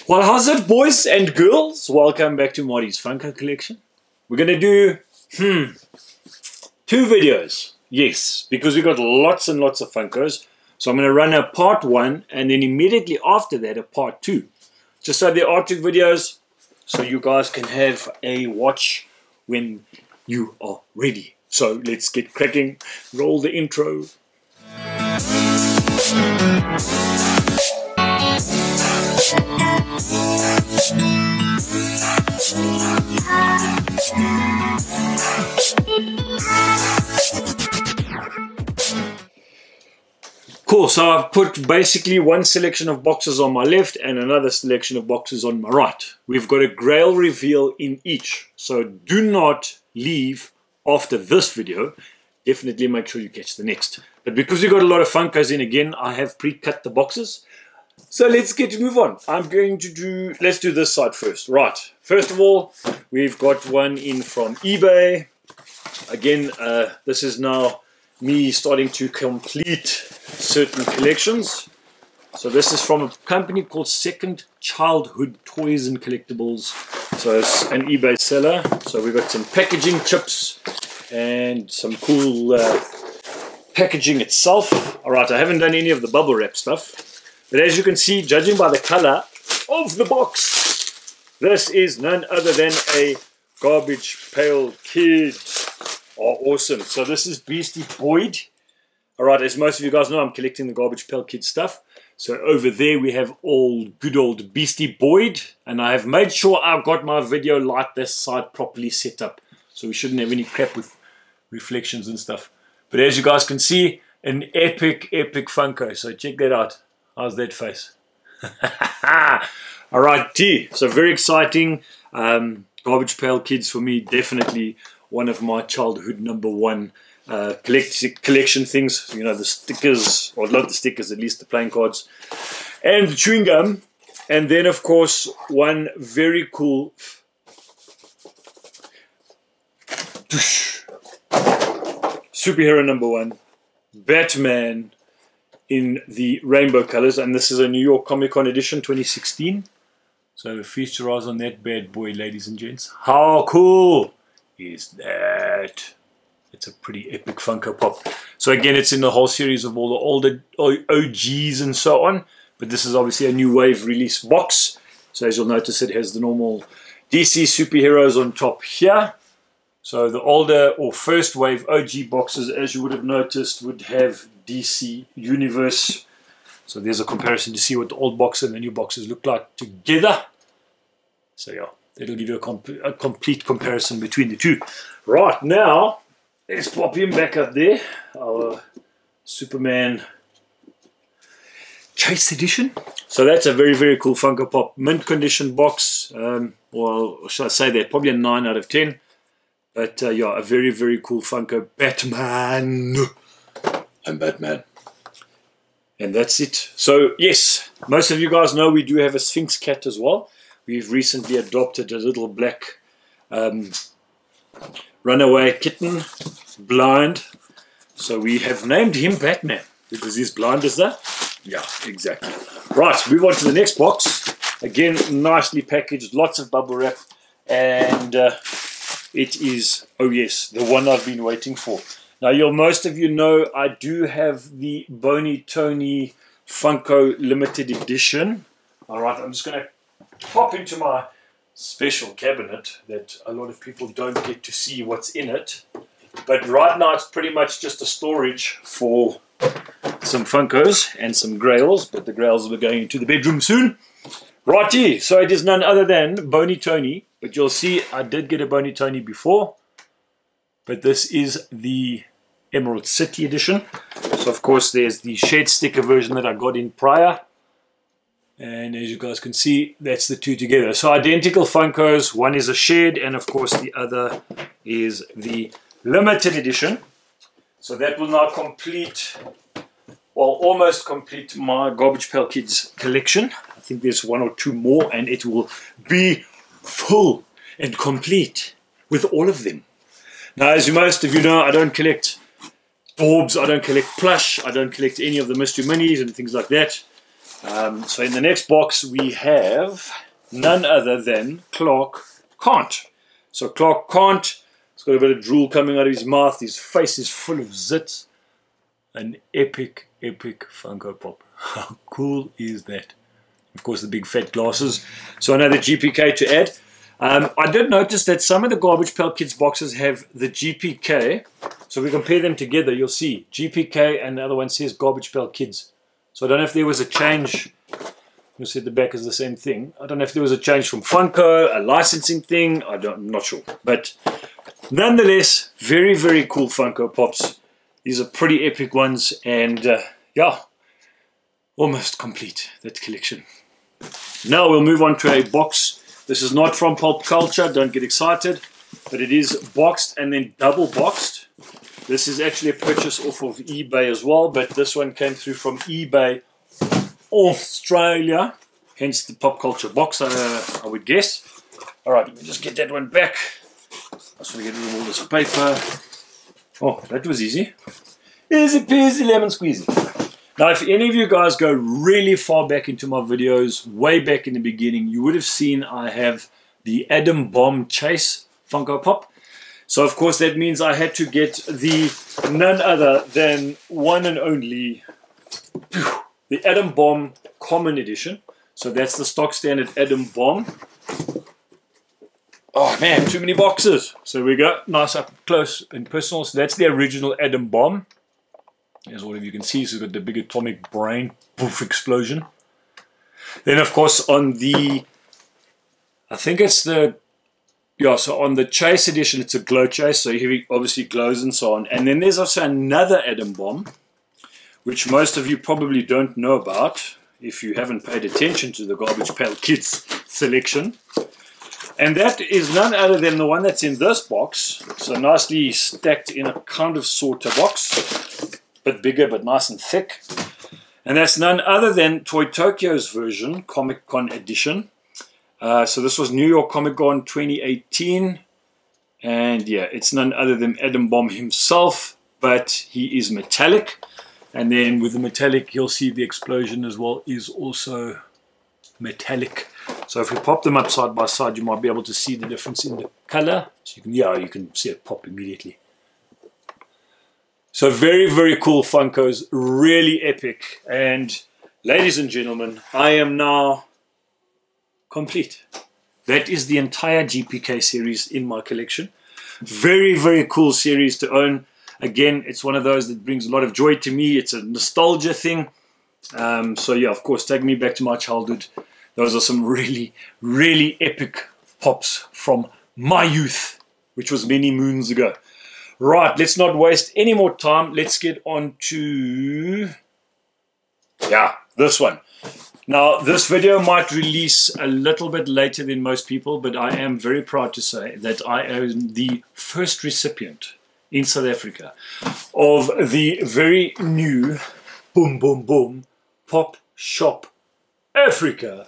Well, how's it, boys and girls? Welcome back to Moly's Funko collection. We're going to do, two videos. Yes, because we got lots and lots of Funkos. So I'm going to run a part 1 and then immediately after that a part 2. Just so there are 2 videos so you guys can have a watch when you are ready. So let's get cracking. Roll the intro. Cool, so I've put basically one selection of boxes on my left and another selection of boxes on my right. We've got a Grail reveal in each, so do not leave after this video. Definitely make sure you catch the next. But because we've got a lot of Funkos in again, I have pre-cut the boxes. So let's move on. Let's do this side first. Right, first of all, we've got one in from eBay. Again, this is now me starting to complete certain collections. So this is from a company called Second Childhood Toys and Collectibles. So it's an eBay seller. So we've got some packaging chips and some cool packaging itself. Alright, I haven't done any of the bubble wrap stuff. But as you can see, judging by the color of the box, this is none other than a Garbage Pail Kid. Oh, awesome. So this is Beastie Boyd. Alright, as most of you guys know, I'm collecting the Garbage Pail Kid stuff. So over there we have good old Beastie Boyd. And I have made sure I've got my video light this side properly set up. So we shouldn't have any crap with reflections and stuff. But as you guys can see, an epic Funko. So check that out. How's that face? Alright, T. So very exciting. Garbage Pail Kids for me, definitely one of my childhood #1 collection things. You know, the stickers, or not the stickers, at least the playing cards, and the chewing gum. And then, of course, one very cool superhero #1, Batman, in the rainbow colors, and this is a New York Comic Con edition 2016. So feast your eyes on that bad boy, ladies and gents. How cool is that? It's a pretty epic Funko Pop. So again, it's in the whole series of all the older OGs and so on, but this is obviously a new wave release box. So as you'll notice, it has the normal DC superheroes on top here. So the older or first wave OG boxes, as you would have noticed, would have DC Universe. So there's a comparison to see what the old box and the new boxes look like together. So yeah, that'll give you a complete comparison between the two. Right, now let's pop him back up there. Our Superman Chase Edition. So that's a very cool Funko Pop mint condition box. Well, should I say that? Probably a 9 out of 10. But yeah, a very cool Funko Batman. I'm Batman. And that's it. So yes, most of you guys know we do have a Sphinx cat as well. We've recently adopted a little black runaway kitten, blind. So we have named him Batman because he's blind as that. Yeah, exactly. Right, move on to the next box. Again, nicely packaged, lots of bubble wrap, and it is, oh yes, the one I've been waiting for. Now, most of you know I do have the Bony Tony Funko Limited Edition. Alright, I'm just going to pop into my special cabinet that a lot of people don't get to see what's in it. But right now it's pretty much just a storage for some Funkos and some Grails, but the Grails will be going into the bedroom soon. Righty, so it is none other than Bony Tony, but you'll see I did get a Bony Tony before, but this is the Emerald City edition. So of course there's the shed sticker version that I got in prior, and as you guys can see, that's the two together. So identical Funkos, one is a shed and of course the other is the limited edition. So that will now complete, well, almost complete my Garbage Pail Kids collection. I think there's 1 or 2 more and it will be full and complete with all of them. Now, as most of you know, I don't collect orbs, I don't collect plush, I don't collect any of the mystery minis and things like that. So in the next box we have none other than Clark Kent. So Clark Kent, he's got a bit of drool coming out of his mouth. His face is full of zits. An epic, epic Funko Pop. How cool is that? Of course, the big fat glasses. So another GPK to add. I did notice that some of the Garbage Pail Kids boxes have the GPK. So if we compare them together, you'll see GPK and the other one says Garbage Pail Kids. So I don't know if there was a change. You see the back is the same thing. I don't know if there was a change from Funko, a licensing thing. I'm not sure. But nonetheless, very, very cool Funko Pops. These are pretty epic ones. And yeah, almost complete that collection. Now we'll move on to a box. This is not from Pulp Culture. Don't get excited. But it is boxed and then double boxed. This is actually a purchase off of eBay as well. But this one came through from eBay Australia, hence the Pop Culture box, I would guess. Alright, let me just get that one back. I just want to get rid of all this paper. Oh, that was easy. Easy peasy lemon squeezy. Now, if any of you guys go really far back into my videos, way back in the beginning, you would have seen I have the Atom Bomb Chase Funko Pop. So, of course, that means I had to get the none other than one and only the Atom Bomb Common Edition. So that's the stock standard Atom Bomb. Oh man, too many boxes. So we go, nice up close and personal. So that's the original Atom Bomb. As all of you can see, so it's got the big atomic brain poof explosion. Then of course on the, I think it's the, yeah, so on the Chase Edition it's a glow chase. So here it obviously glows and so on. And then there's also another Atom Bomb, which most of you probably don't know about if you haven't paid attention to the Garbage Pail Kids selection. And that is none other than the one that's in this box. So nicely stacked in a kind of sorter box. A bit bigger but nice and thick. And that's none other than Toy Tokyo's version, Comic Con Edition. So this was New York Comic Con 2018. And yeah, it's none other than Atom Bomb himself, but he is metallic. And then with the metallic, you'll see the explosion as well is also metallic. So if we pop them up side by side, you might be able to see the difference in the color. So you can, yeah, you can see it pop immediately. So very, very cool Funkos, really epic. And ladies and gentlemen, I am now complete. That is the entire GPK series in my collection. Very, very cool series to own. Again, it's one of those that brings a lot of joy to me. It's a nostalgia thing. So yeah, of course, take me back to my childhood. Those are some really, really epic pops from my youth, which was many moons ago. Right, let's not waste any more time. Let's get on to, yeah, this one. Now, this video might release a little bit later than most people, but I am very proud to say that I am the first recipient in South Africa of the very new Boom Boom Boom Pop Shop Africa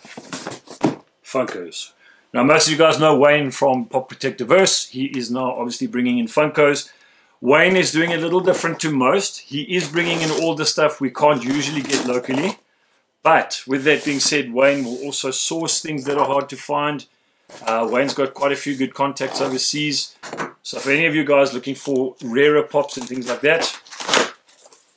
Funkos. Now, most of you guys know Wayne from Pop Protectiverse. He is now obviously bringing in Funkos. Wayne is doing a little different to most. He is bringing in all the stuff we can't usually get locally. But with that being said, Wayne will also source things that are hard to find. Wayne's got quite a few good contacts overseas. So for any of you guys looking for rarer pops and things like that,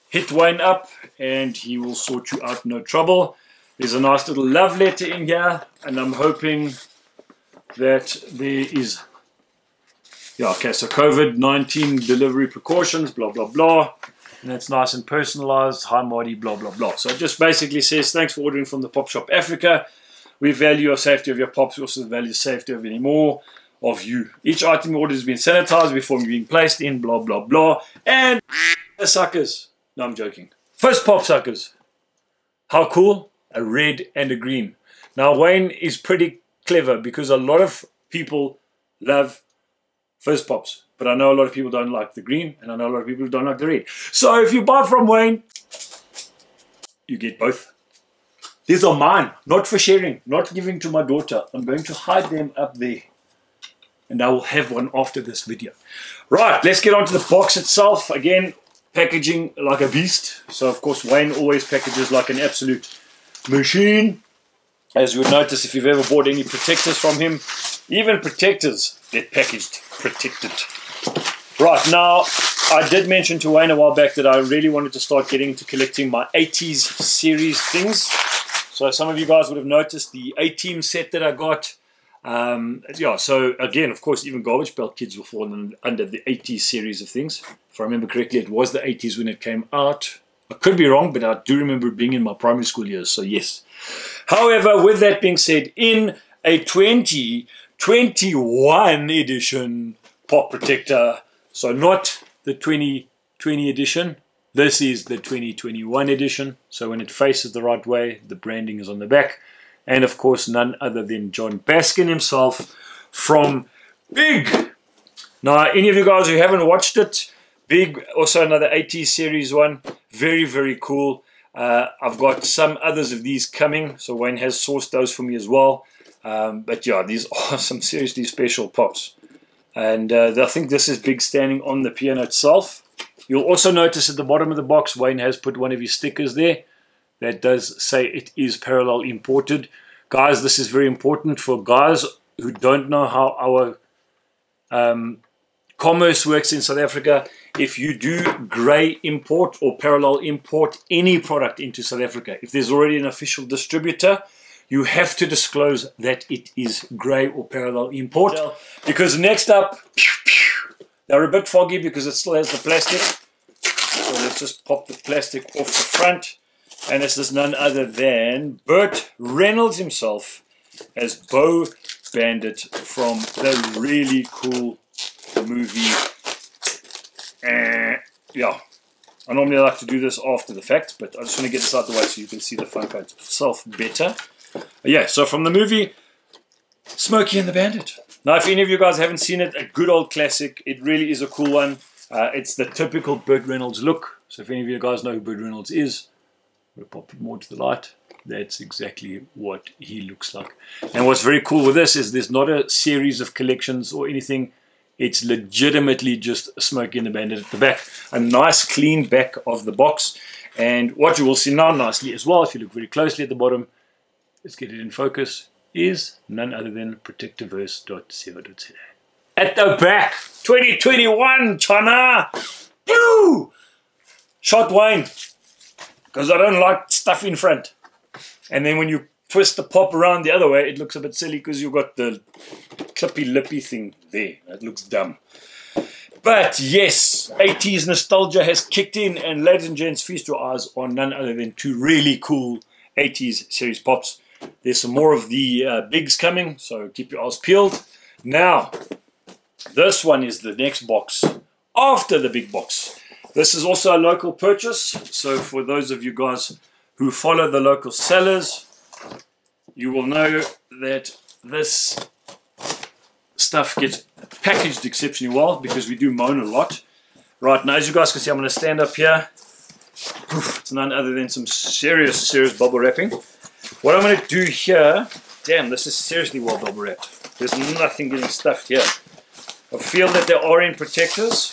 hit Wayne up and he will sort you out, no trouble. There's a nice little love letter in here, and I'm hoping that there is, yeah, okay, so COVID-19 delivery precautions, blah, blah, blah. And that's nice and personalized. Hi, Marty, blah, blah, blah. So it just basically says, thanks for ordering from the Pop Shop Africa. We value your safety of your pops. We also value the safety of any more of you. Each item you ordered has been sanitized before being placed in, blah, blah, blah. And the suckers. No, I'm joking. First pop suckers. How cool? A red and a green. Now, Wayne is pretty clever because a lot of people love first pops. But I know a lot of people don't like the green, and I know a lot of people who don't like the red. So if you buy from Wayne, you get both. These are mine, not for sharing, not giving to my daughter. I'm going to hide them up there. And I will have one after this video. Right, let's get on to the box itself. Again, packaging like a beast. So of course Wayne always packages like an absolute machine. As you would notice if you've ever bought any protectors from him, even protectors get packaged protected. Right, now I did mention to Wayne a while back that I really wanted to start getting into collecting my 80s series things. So some of you guys would have noticed the A-Team set that I got. Yeah, so again, of course, even Garbage Belt Kids will fall under the 80s series of things. If I remember correctly, it was the 80s when it came out. I could be wrong, but I do remember it being in my primary school years, so yes. However, with that being said, in a 2021 edition pop protector, so not the 2020 edition, this is the 2021 edition. So when it faces the right way, the branding is on the back. And of course, none other than John Baskin himself from Big. Now, any of you guys who haven't watched it, Big, also another 80s series one. Very, very cool. I've got some others of these coming, so Wayne has sourced those for me as well. But yeah, these are some seriously special pops. And I think this is Big standing on the piano itself. You'll also notice at the bottom of the box, Wayne has put one of his stickers there. That does say it is parallel imported. Guys, this is very important for guys who don't know how our commerce works in South Africa. If you do grey import or parallel import any product into South Africa, if there's already an official distributor, you have to disclose that it is grey or parallel import. Because next up, they're a bit foggy because it still has the plastic. So let's just pop the plastic off the front. And this is none other than Burt Reynolds himself as Bo Bandit from the really cool movie. Yeah, I normally like to do this after the fact, but I just want to get this out of the way so you can see the Funko itself better. Yeah, so from the movie Smokey and the Bandit. Now, if any of you guys haven't seen it, a good old classic. It really is a cool one. It's the typical Burt Reynolds look. So if any of you guys know who Burt Reynolds is, we'll pop it more to the light. That's exactly what he looks like. And what's very cool with this is there's not a series of collections or anything. It's legitimately just Smokey and the Bandit at the back. A nice clean back of the box. And what you will see now nicely as well, if you look very closely at the bottom, let's get it in focus, is none other than protectiverse.co.za. At the back, 2021, China! Pew! Shot Wayne. Because I don't like stuff in front. And then when you twist the pop around the other way, it looks a bit silly because you've got the clippy lippy thing there. That looks dumb. But yes, 80s nostalgia has kicked in, and ladies and gents, feast your eyes on none other than two really cool 80s series pops. There's some more of the bigs coming, so keep your eyes peeled. Now, this one is the next box after the big box. This is also a local purchase, so for those of you guys who follow the local sellers, you will know that this stuff gets packaged exceptionally well because we do moan a lot. Right, now as you guys can see, I'm going to stand up here. It's none other than some serious bubble wrapping. What I'm going to do here, damn, this is seriously well bubble wrapped. There's nothing getting stuffed here. I feel that they are in protectors.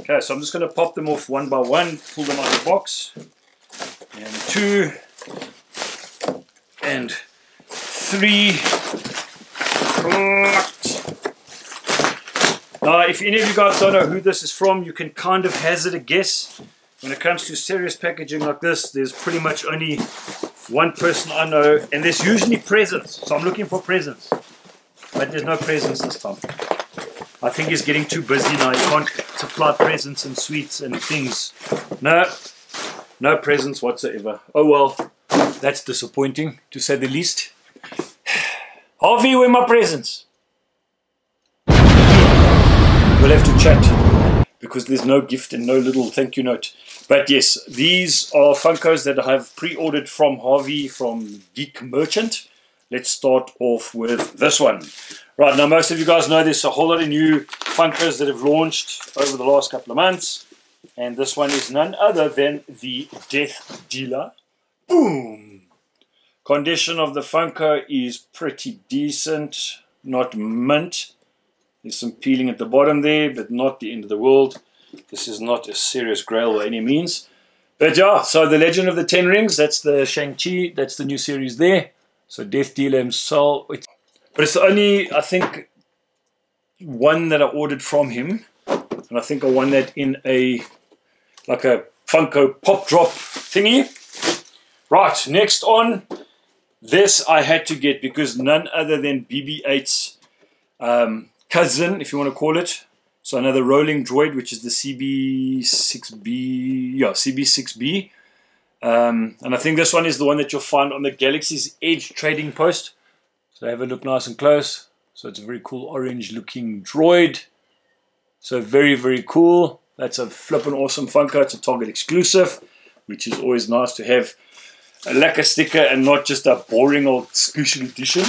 Okay, so I'm just going to pop them off one by one, pull them out of the box. And 2 and 3. Now, if any of you guys don't know who this is from, you can kind of hazard a guess. When it comes to serious packaging like this, there's pretty much only one person I know, and there's usually presents. So I'm looking for presents. But there's no presents this time. I think he's getting too busy now. He can't supply presents and sweets and things. No presents whatsoever. Oh well, that's disappointing, to say the least. Harvey, where are my presents? We'll have to chat, because there's no gift and no little thank you note. But yes, these are Funkos that I have pre-ordered from Harvey from Geek Merchant. Let's start off with this one. Right, now most of you guys know there's a whole lot of new Funkos that have launched over the last couple of months. And this one is none other than the Death Dealer. Boom! Condition of the Funko is pretty decent, not mint. There's some peeling at the bottom there, but not the end of the world. This is not a serious Grail by any means. But yeah, so the Legend of the Ten Rings, that's the Shang-Chi, that's the new series there. So Death Dealer himself. But it's the only, I think, one that I ordered from him. And I think I won that in like a Funko pop drop thingy. Right, next on. This I had to get because none other than BB-8's cousin, if you want to call it. So another rolling droid, which is the CB6B, yeah, CB6B. And I think this one is the one that you'll find on the Galaxy's Edge trading post. So have a look nice and close. So it's a very cool orange looking droid. So very, very cool. That's a flippin' awesome Funko. It's a Target exclusive, which is always nice to have a lacquer sticker and not just a boring old special edition.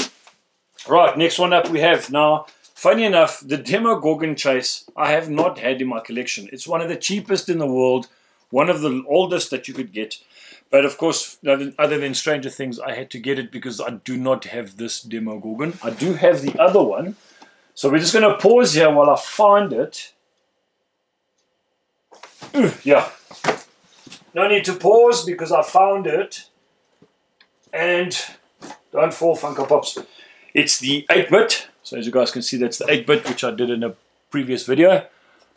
Right, next one up we have now. Funny enough, the Demogorgon Chase I have not had in my collection. It's one of the cheapest in the world, one of the oldest that you could get. But of course, other than Stranger Things, I had to get it because I do not have this Demogorgon. I do have the other one. So we're just going to pause here while I find it. Yeah. No need to pause because I found it. And don't fall, Funko Pops. It's the 8-bit. So as you guys can see, that's the 8-bit, which I did in a previous video.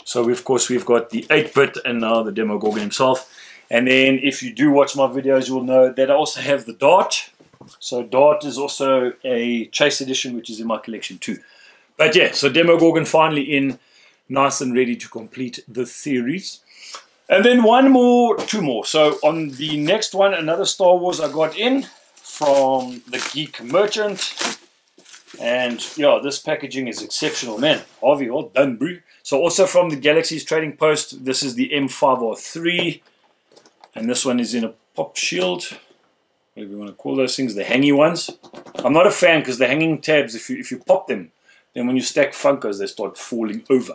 So of course we've got the 8-bit and now the Demogorgon himself. And then if you do watch my videos, you will know that I also have the Dart. So Dart is also a Chase edition, which is in my collection too. But yeah, so Demogorgon finally in, nice and ready to complete the series. And then two more. So on the next one, another Star Wars I got in from the Geek Merchant. And yeah, this packaging is exceptional, man. Harvey, well done, bro. So also from the Galaxy's Trading Post, this is the M5R3. And this one is in a pop shield. Whatever you want to call those things, the hangy ones. I'm not a fan because the hanging tabs, if you pop them, then when you stack Funkos, they start falling over.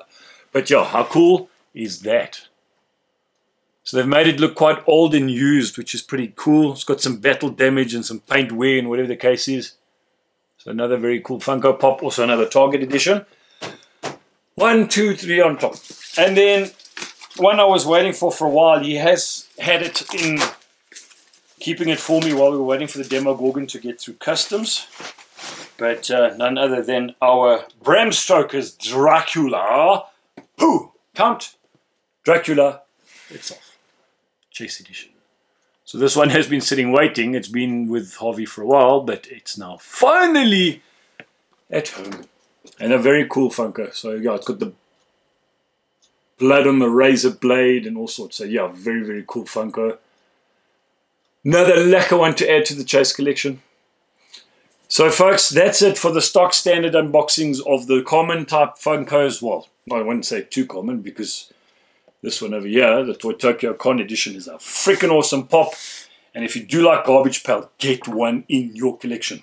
But yeah, how cool is that? So they've made it look quite old and used, which is pretty cool. It's got some battle damage and some paint wear and whatever the case is. So another very cool Funko Pop, also another Target edition. 1, 2, 3 on top. And then one I was waiting for a while, he has had it in, keeping it for me while we were waiting for the Demogorgon to get through customs. But none other than our Bram Stoker's Dracula. Pooh! Count Dracula itself. Chase edition. So this one has been sitting waiting. It's been with Harvey for a while, but it's now finally at home. And a very cool Funko. So yeah, it's got the blood on the razor blade and all sorts. So yeah, very, very cool Funko. Another lacquer one to add to the Chase collection. So folks, that's it for the stock standard unboxings of the common type Funkos. Well, I wouldn't say too common because this one over here, the Toy Tokyo Con edition, is a freaking awesome pop. And if you do like Garbage Pail, get one in your collection.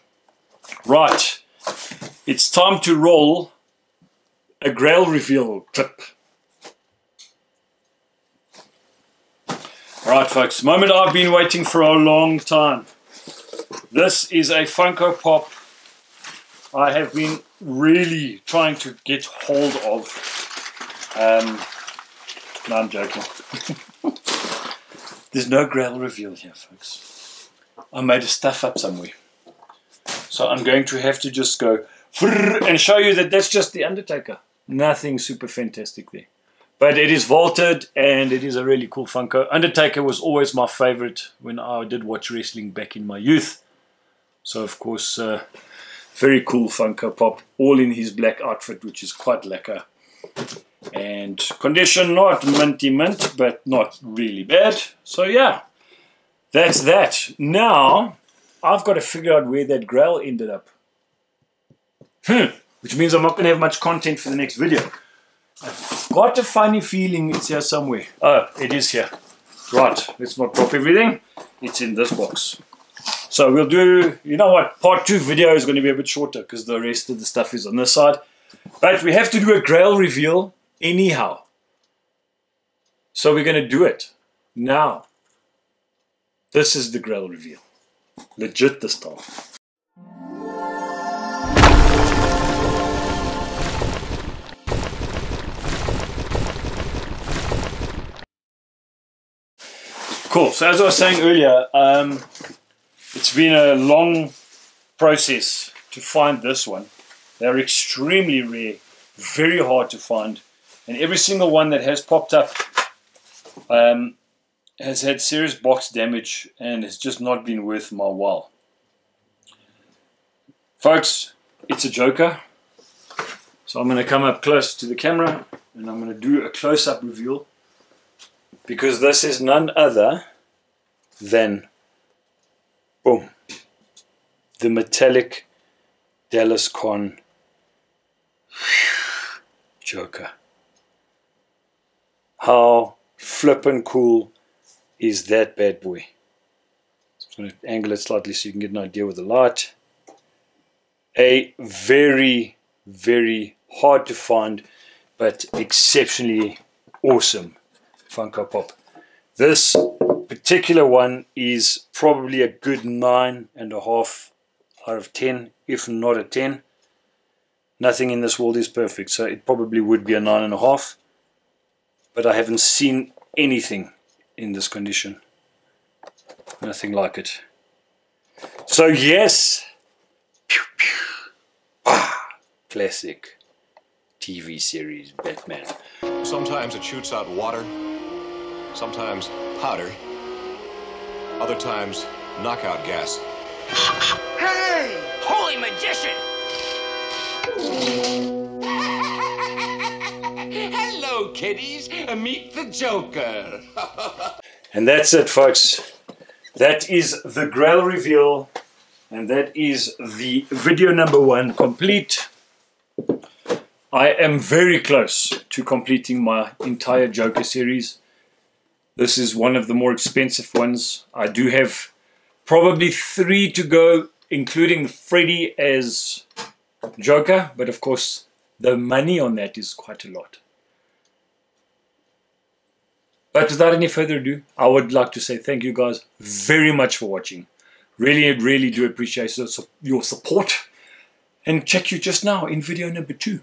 Right, it's time to roll a Grail reveal clip. Alright folks, moment I've been waiting for a long time. This is a Funko Pop I have been really trying to get hold of. No, I'm joking. There's no Grail reveal here, folks. I made a stuff up somewhere. So I'm going to have to just go and show you that that's just the Undertaker. Nothing super fantastic there. But it is vaulted and it is a really cool Funko. Undertaker was always my favorite when I did watch wrestling back in my youth. So of course, very cool Funko Pop. All in his black outfit, which is quite lacquer. And condition not minty mint, but not really bad. So yeah, that's that. Now I've got to figure out where that Grail ended up. Which means I'm not going to have much content for the next video. I've got a funny feeling it's here somewhere. Oh, it is here. Right, let's not drop everything. It's in this box. So we'll do, you know what, part 2 video is going to be a bit shorter because the rest of the stuff is on this side. But we have to do a Grail reveal anyhow. So we're going to do it now. This is the Grail reveal. Legit this time. Cool. So as I was saying earlier, it's been a long process to find this one. They're extremely rare, very hard to find, and every single one that has popped up has had serious box damage and has just not been worth my while. Folks, it's a Joker. So I'm going to come up close to the camera and I'm going to do a close-up reveal, because this is none other than, boom, the metallic Dallas Con Joker. How flippin' cool is that bad boy? So I'm going to angle it slightly so you can get an idea with the light. A very, very hard to find, but exceptionally awesome Funko Pop. This particular one is probably a good 9.5 out of 10, if not a 10. Nothing in this world is perfect, so it probably would be a 9.5. But I haven't seen anything in this condition. Nothing like it. So yes, pew, pew. Ah, classic TV series Batman. Sometimes it shoots out water, sometimes powder, other times knockout gas. Hey! Holy magician! Hello, kiddies. Meet the Joker. And that's it, folks. That is the Grail reveal, and that is the video number 1 complete. I am very close to completing my entire Joker series. This is one of the more expensive ones. I do have probably 3 to go, including Freddy as Joker, but of course the money on that is quite a lot. But without any further ado, I would like to say thank you guys very much for watching. Really, really do appreciate your support. And check you just now in video number 2.